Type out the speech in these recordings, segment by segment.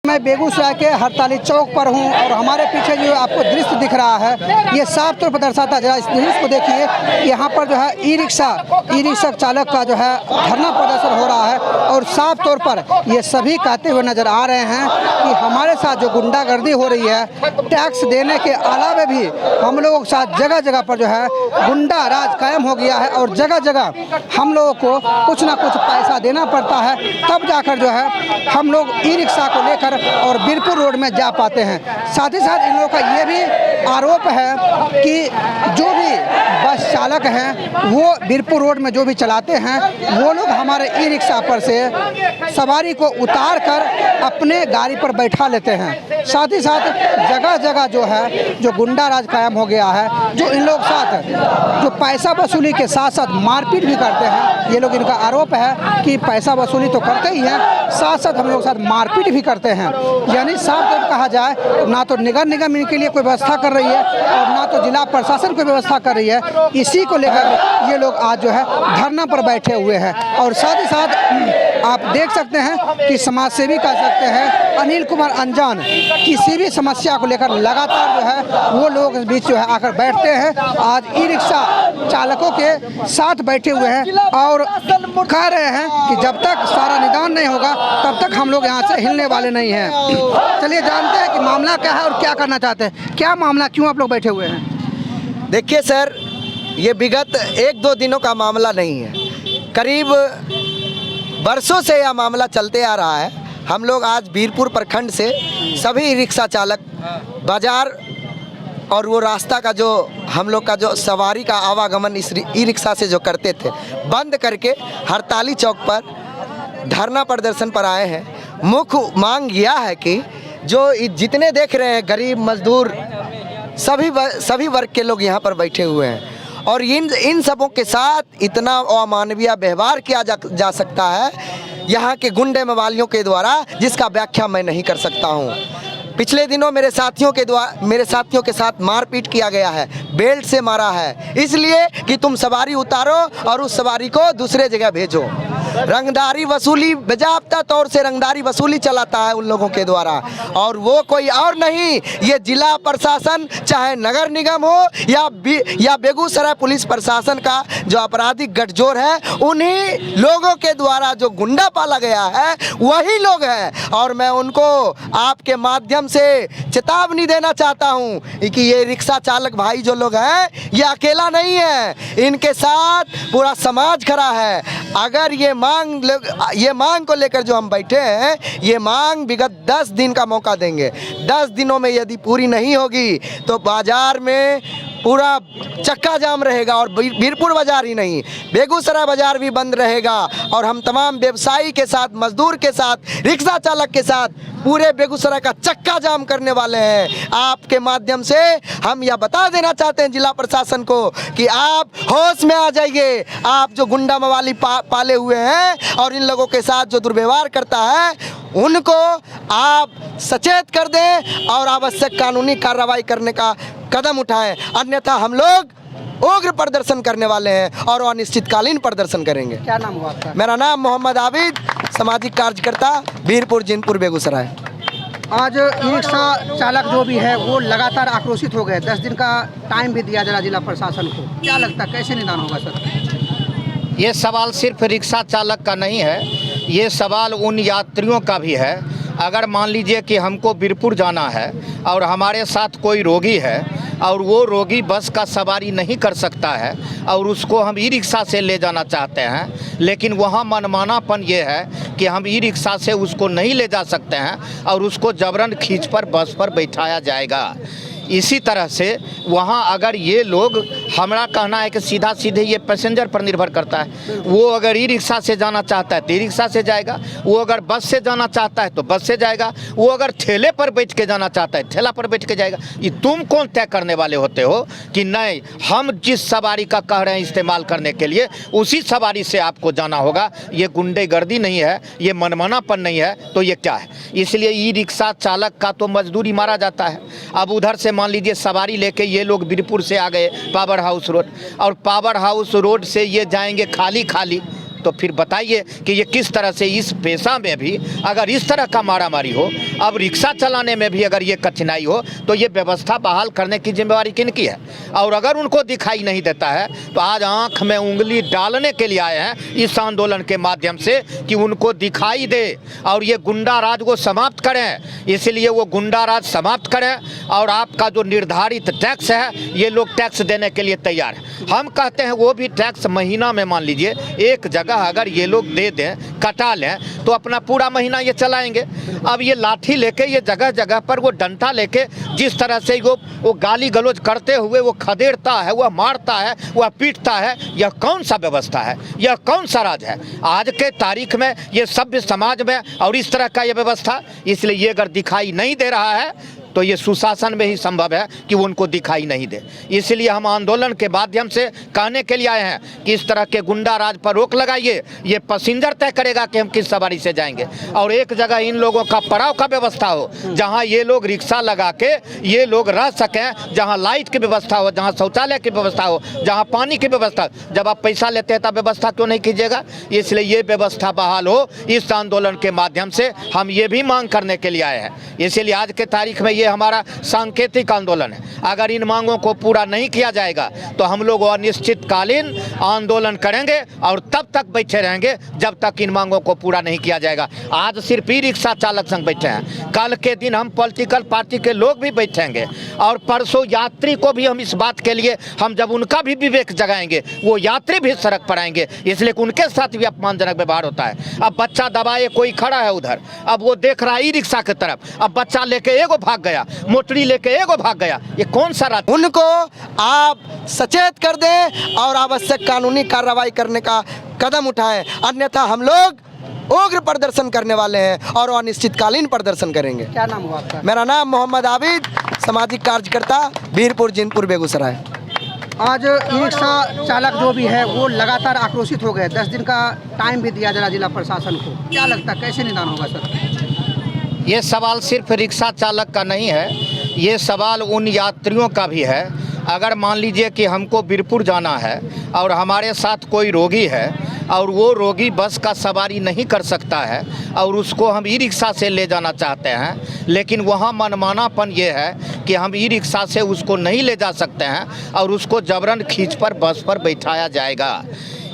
मैं बेगूसराय के हड़ताली चौक पर हूं और हमारे पीछे जो आपको दृश्य दिख रहा है ये साफ तौर पर दर्शाता है। जरा इस दृश्य को देखिए, यहाँ पर जो है ई रिक्शा चालक का जो है धरना प्रदर्शन हो रहा है और साफ तौर पर ये सभी कहते हुए नजर आ रहे हैं कि हमारे साथ जो गुंडागर्दी हो रही है, टैक्स देने के अलावा भी हम लोगों के साथ जगह जगह पर जो है गुंडा राज कायम हो गया है और जगह जगह हम लोगों को कुछ ना कुछ पैसा देना पड़ता है, तब जाकर जो है हम लोग ई रिक्शा को लेकर और बीरपुर रोड में जा पाते हैं। साथ ही साथ इन लोगों का ये भी आरोप है कि जो भी बस चालक हैं वो बीरपुर रोड में जो भी चलाते हैं वो लोग हमारे ई रिक्शा पर से सवारी को उतार कर अपने गाड़ी पर बैठा लेते हैं। साथ ही साथ जगह जगह जो है जो गुंडा राज कायम हो गया है, जो इन लोग साथ जो पैसा वसूली के साथ साथ मारपीट भी करते हैं। ये लोग, इनका आरोप है कि पैसा वसूली तो करते ही हैं, साथ साथ हम लोग साथ मारपीट भी करते हैं। यानी साफ तौर कहा जाए ना तो नगर निगम इनके लिए कोई व्यवस्था कर रही है और ना तो जिला प्रशासन कोई व्यवस्था कर रही है। इसी को लेकर ये लोग आज जो है धरना पर बैठे हुए हैं। और साथ ही साथ आप देख सकते हैं कि समाज सेवी कह सकते हैं अनिल कुमार अनजान किसी भी समस्या को लेकर लगातार जो है वो लोग इस बीच जो है आकर बैठते हैं। आज ई रिक्शा चालकों के साथ बैठे हुए हैं और कह रहे हैं कि जब तक सारा निदान नहीं होगा तब तक हम लोग यहाँ से हिलने वाले नहीं हैं। चलिए जानते हैं कि मामला क्या है और क्या करना चाहते हैं। क्या मामला, क्यों आप लोग बैठे हुए हैं? देखिए सर, ये विगत 1-2 दिनों का मामला नहीं है, करीब बरसों से यह मामला चलते आ रहा है। हम लोग आज बीरपुर प्रखंड से सभी रिक्शा चालक बाजार और वो रास्ता का जो हम लोग का जो सवारी का आवागमन इस ई रिक्शा से जो करते थे बंद करके हड़ताली चौक पर धरना प्रदर्शन पर आए हैं। मुख्य मांग यह है कि जो जितने देख रहे हैं गरीब मजदूर सभी वर्ग के लोग यहाँ पर बैठे हुए हैं और इन सबों के साथ इतना अमानवीय व्यवहार किया जा सकता है यहाँ के गुंडे मवालियों के द्वारा, जिसका व्याख्या मैं नहीं कर सकता हूँ। पिछले दिनों मेरे साथियों के साथ मारपीट किया गया है, बेल्ट से मारा है, इसलिए कि तुम सवारी उतारो और उस सवारी को दूसरे जगह भेजो। रंगदारी वसूली, बेजाब्ता तौर से रंगदारी वसूली चलाता है उन लोगों के द्वारा, और वो कोई और नहीं, ये जिला प्रशासन चाहे नगर निगम हो या बेगूसराय पुलिस प्रशासन का जो आपराधिक गठजोड़ है, उन्हीं लोगों के द्वारा जो गुंडा पाला गया है वही लोग हैं। और मैं उनको आपके माध्यम से चेतावनी देना चाहता हूं कि ये रिक्शा चालक भाई जो लोग हैं ये अकेला नहीं है, इनके साथ पूरा समाज खड़ा है। अगर ये मांग को लेकर जो हम बैठे हैं, ये मांग विगत 10 दिन का मौका देंगे। 10 दिनों में यदि पूरी नहीं होगी तो बाजार में पूरा चक्का जाम रहेगा और बीरपुर बाजार ही नहीं, बेगूसराय बाजार भी बंद रहेगा। और हम तमाम व्यवसायी के साथ, मजदूर के साथ, रिक्शा चालक के साथ पूरे बेगूसराय का चक्का जाम करने वाले हैं। आपके माध्यम से हम यह बता देना चाहते हैं जिला प्रशासन को कि आप होश में आ जाइए। आप जो गुंडा मवाली पाले हुए हैं और इन लोगों के साथ जो दुर्व्यवहार करता है उनको आप सचेत कर दें और आवश्यक कानूनी कार्रवाई करने का कदम उठाएं, अन्यथा हम लोग उग्र प्रदर्शन करने वाले हैं और अनिश्चितकालीन प्रदर्शन करेंगे। क्या नाम हुआ आपका? मेरा नाम मोहम्मद आबिद, सामाजिक कार्यकर्ता, बीरपुर जिनपुर बेगूसराय। आज ई रिक्शा चालक जो भी है वो लगातार आक्रोशित हो गए। 10 दिन का टाइम भी दिया जा जिला प्रशासन को, क्या लगता है कैसे निदान होगा सर? ये सवाल सिर्फ रिक्शा चालक का नहीं है, ये सवाल उन यात्रियों का भी है। अगर मान लीजिए कि हमको बीरपुर जाना है और हमारे साथ कोई रोगी है और वो रोगी बस का सवारी नहीं कर सकता है और उसको हम ई रिक्शा से ले जाना चाहते हैं, लेकिन वहाँ मनमानापन ये है कि हम ई रिक्शा से उसको नहीं ले जा सकते हैं और उसको जबरन खींच पर बस पर बैठाया जाएगा। इसी तरह से वहाँ अगर ये लोग, हमारा कहना है कि सीधा सीधे ये पैसेंजर पर निर्भर करता है। वो अगर ई रिक्शा से जाना चाहता है तो ई रिक्शा से जाएगा, वो अगर बस से जाना चाहता है तो बस से जाएगा, वो अगर ठेले पर बैठ के जाना चाहता है ठेला पर बैठ के जाएगा। ये तुम कौन तय करने वाले होते हो कि नहीं हम जिस सवारी का कह रहे हैं इस्तेमाल करने के लिए उसी सवारी से आपको जाना होगा। ये गुंडेगर्दी नहीं है, ये मनमानापन नहीं है, तो ये क्या है? इसलिए ई रिक्शा चालक का तो मजदूरी मारा जाता है। अब उधर से मान लीजिए सवारी लेके ये लोग बीरपुर से आ गए पावर हाउस रोड, और पावर हाउस रोड से ये जाएंगे खाली खाली तो फिर बताइए कि ये किस तरह से इस पेशा में भी अगर इस तरह का मारामारी हो, अब रिक्शा चलाने में भी अगर ये कठिनाई हो, तो ये व्यवस्था बहाल करने की जिम्मेवारी किनकी है? और अगर उनको दिखाई नहीं देता है तो आज आंख में उंगली डालने के लिए आए हैं इस आंदोलन के माध्यम से कि उनको दिखाई दे और ये गुंडा राज को समाप्त करें। इसलिए वो गुंडा राज समाप्त करें और आपका जो निर्धारित टैक्स है ये लोग टैक्स देने के लिए तैयार हैं। हम कहते हैं वो भी टैक्स महीना में मान लीजिए एक जगह अगर ये लोग दे दें, कटा लें, तो अपना पूरा महीना ये चलाएंगे। अब ये लाठी लेके ये जगह जगह पर वो डंडा लेके जिस तरह से वो गाली गलौज करते हुए वो खदेड़ता है, वह मारता है, वह पीटता है, यह कौन सा व्यवस्था है? यह कौन सा राज है? आज के तारीख में ये सभ्य समाज में और इस तरह का ये व्यवस्था, इसलिए ये अगर दिखाई नहीं दे रहा है तो ये सुशासन में ही संभव है कि उनको दिखाई नहीं दे। इसलिए हम आंदोलन के माध्यम से कहने के लिए आए हैं कि इस तरह के गुंडा राज पर रोक लगाइए। ये पैसेंजर तय करेगा कि हम किस सवारी से जाएंगे, और एक जगह इन लोगों का पड़ाव का व्यवस्था हो जहां ये लोग रिक्शा लगा के ये लोग रह सकें, जहां लाइट की व्यवस्था हो, जहां शौचालय की व्यवस्था हो, जहां पानी की व्यवस्था। जब आप पैसा लेते हैं तब व्यवस्था क्यों नहीं कीजिएगा? इसलिए ये व्यवस्था बहाल हो। इस आंदोलन के माध्यम से हम ये भी मांग करने के लिए आए हैं। इसलिए आज के तारीख में ये हमारा सांकेतिक आंदोलन है। अगर इन मांगों को पूरा नहीं किया जाएगा तो हम लोग अनिश्चितकालीन आंदोलन करेंगे और तब तक बैठे रहेंगे जब तक इन मांगों को पूरा नहीं किया जाएगा। आज सिर्फ ई रिक्शा चालक संघ बैठे हैं, कल के दिन हम पॉलिटिकल पार्टी के लोग भी बैठेंगे और परसों यात्री को भी हम इस बात के लिए हम जब उनका भी विवेक जगाएंगे वो यात्री भी सड़क पर आएंगे। इसलिए उनके साथ भी अपमानजनक व्यवहार होता है। अब बच्चा दबाए कोई खड़ा है उधर, अब वो देख रहा है ई रिक्शा की तरफ, अब बच्चा लेके एगो भाग गया, मोटरी लेके एगो भाग गया। ये कौन सा राज? उनको आप सचेत कर दें और आवश्यक कानूनी कार्रवाई करने का कदम उठाएं, अन्यथा हम लोग उग्र प्रदर्शन करने वाले हैं और अनिश्चितकालीन प्रदर्शन करेंगे। क्या नाम हुआ आपका? मेरा नाम मोहम्मद आबिद, सामाजिक कार्यकर्ता, बीरपुर जिनपुर बेगूसराय। आज ई रिक्शा चालक जो भी है वो लगातार आक्रोशित हो गए। 10 दिन का टाइम भी दिया जा रहा जिला प्रशासन को। क्या लगता है कैसे निदान होगा सर? ये सवाल सिर्फ रिक्शा चालक का नहीं है, ये सवाल उन यात्रियों का भी है। अगर मान लीजिए कि हमको बीरपुर जाना है और हमारे साथ कोई रोगी है और वो रोगी बस का सवारी नहीं कर सकता है और उसको हम ई रिक्शा से ले जाना चाहते हैं, लेकिन वहाँ मनमानापन ये है कि हम ई रिक्शा से उसको नहीं ले जा सकते हैं और उसको जबरन खींच पर बस पर बैठाया जाएगा।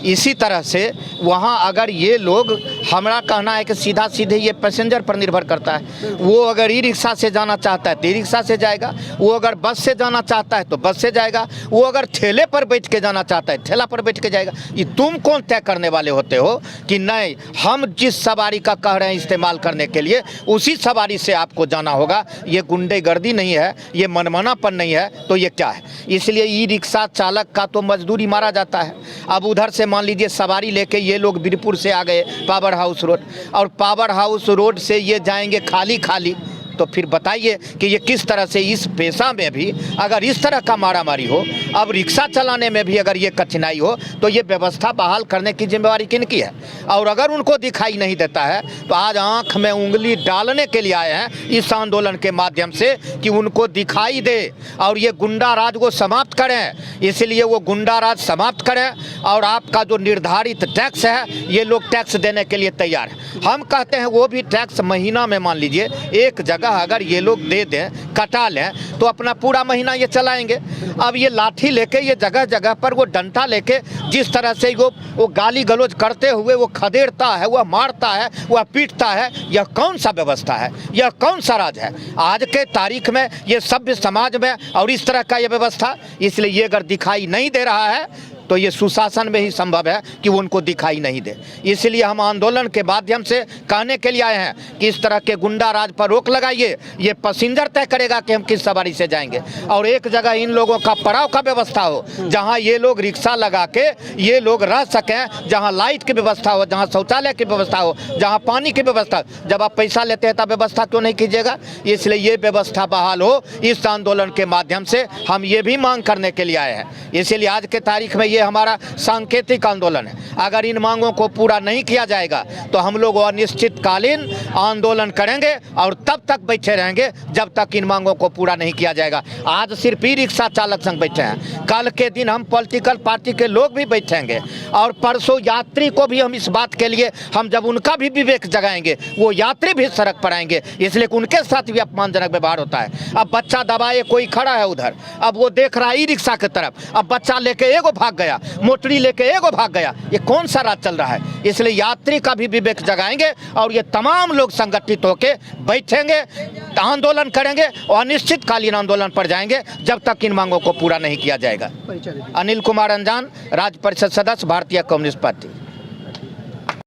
इसी तरह से वहाँ अगर ये लोग, हमारा कहना है कि सीधा सीधे ये पैसेंजर पर निर्भर करता है। वो अगर ई रिक्शा से जाना चाहता है तो ई रिक्शा से जाएगा, वो अगर बस से जाना चाहता है तो बस से जाएगा, वो अगर ठेले पर बैठ के जाना चाहता है ठेला पर बैठ के जाएगा। ये तुम कौन तय करने वाले होते हो कि नहीं हम जिस सवारी का कह रहे हैं इस्तेमाल करने के लिए उसी सवारी से आपको जाना होगा? ये गुंडेगर्दी नहीं है, ये मनमानापन नहीं है, तो ये क्या है? इसलिए ई रिक्शा चालक का तो मजदूरी मारा जाता है। अब उधर से मान लीजिए सवारी लेके ये लोग बीरपुर से आ गए पावर हाउस रोड, और पावर हाउस रोड से ये जाएंगे खाली खाली, तो फिर बताइए कि ये किस तरह से इस पेशा में भी अगर इस तरह का मारामारी हो, अब रिक्शा चलाने में भी अगर ये कठिनाई हो, तो ये व्यवस्था बहाल करने की जिम्मेवारी किनकी है? और अगर उनको दिखाई नहीं देता है तो आज आंख में उंगली डालने के लिए आए हैं इस आंदोलन के माध्यम से कि उनको दिखाई दे और ये गुंडा राज को समाप्त करें। इसलिए वो गुंडा राज समाप्त करें और आपका जो निर्धारित टैक्स है ये लोग टैक्स देने के लिए तैयार हैं। हम कहते हैं वो भी टैक्स महीना में मान लीजिए एक जगह अगर ये लोग दे दें, कटा लें, तो अपना पूरा महीना ये चलाएंगे। अब ये लाठी लेके ये जगह जगह पर वो डंडा लेके जिस तरह से वो गाली गलौज करते हुए वो खदेड़ता है, वह मारता है, वह पीटता है, यह कौन सा व्यवस्था है? यह कौन सा राज है? आज के तारीख में ये सभ्य समाज में और इस तरह का ये व्यवस्था, इसलिए ये अगर दिखाई नहीं दे रहा है तो ये सुशासन में ही संभव है कि उनको दिखाई नहीं दे। इसलिए हम आंदोलन के माध्यम से कहने के लिए आए हैं कि इस तरह के गुंडा राज पर रोक लगाइए। ये पैसेंजर तय करेगा कि हम किस सवारी से जाएंगे, और एक जगह इन लोगों का पड़ाव का व्यवस्था हो जहां ये लोग रिक्शा लगा के ये लोग रह सकें, जहां लाइट की व्यवस्था हो, जहां शौचालय की व्यवस्था हो, जहां पानी की व्यवस्था। जब आप पैसा लेते हैं तब व्यवस्था क्यों नहीं कीजिएगा? इसलिए ये व्यवस्था बहाल हो। इस आंदोलन के माध्यम से हम ये भी मांग करने के लिए आए हैं। इसलिए आज के तारीख में ये ये हमारा सांकेतिक आंदोलन है। अगर इन मांगों को पूरा नहीं किया जाएगा तो हम लोग अनिश्चितकालीन आंदोलन करेंगे और तब तक बैठे रहेंगे जब तक इन मांगों को पूरा नहीं किया जाएगा। आज सिर्फ ई रिक्शा चालक संघ बैठे हैं, कल के दिन हम पॉलिटिकल पार्टी के लोग भी बैठेंगे और परसों यात्री को भी हम इस बात के लिए हम जब उनका भी विवेक जगाएंगे वो यात्री भी सड़क पर आएंगे, इसलिए उनके साथ भी अपमानजनक व्यवहार होता है। अब बच्चा दबाए कोई खड़ा है उधर, अब वो देख रहा है ई रिक्शा की तरफ, अब बच्चा लेके एगो भाग गया, मोटरी लेके एगो भाग गया, ये कौन सा राज चल रहा है? इसलिए यात्री का भी विवेक जगाएंगे और ये तमाम लोग संगठित होकर बैठेंगे, आंदोलन करेंगे और अनिश्चितकालीन आंदोलन पर जाएंगे जब तक इन मांगों को पूरा नहीं किया जाएगा। अनिल कुमार अंजान, राज्य परिषद सदस्य, भारतीय कम्युनिस्ट पार्टी।